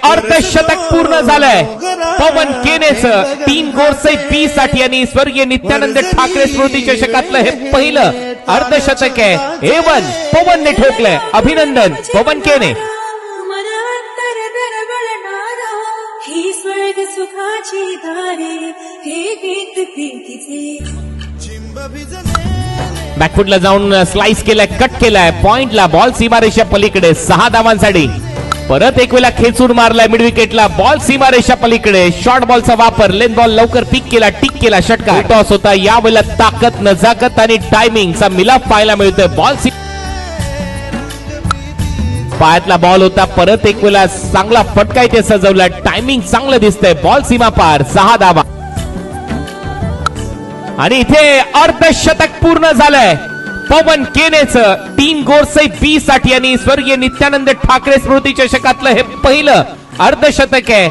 अर्धशतक पूर्ण झालंय पवन केनेचं 3 गोरसई 20 साठी आणि स्वर्गीय नित्यानंद ठाकरे स्मृती चषकातलं हे पहिलं अर्धशतक आहे. A1 पवनने ठोकलंय. अभिनंदन पवन केने. ही स्वर्ग सुखाची दारे हे गीत प्रीतीचे. बॅकफुटला जाऊन स्लाइस केलाय, कट केलाय, पॉइंटला बॉल सीमारेषा पलीकडे 6 धावांसाठी. परत एक वेळा खेचून मारलाय मिड विकेटला, बॉल सीमारेषा पलीकडे. शॉर्ट बॉलचा वापर, लेन बॉल लवकर पिक केला, टिक केला, षटकार. टॉस होता यावेळेला ताकद, नजाकत आणि टायमिंगचा मिलाप पाहायला मिळतोय. बॉल पायातला बॉल होता, परत एक वेळा चांगला फटका इथे सजवला, टायमिंग चांगलं दिसतंय. बॉल सीमा पार, 6 धावा आणि इथे अर्धशतक पूर्ण झालंय पवन केनेचं 3 गोरसई 20 साठी आणि स्वर्गीय नित्यानंद ठाकरे स्मृती चषकातलं हे पहिलं अर्धशतक आहे.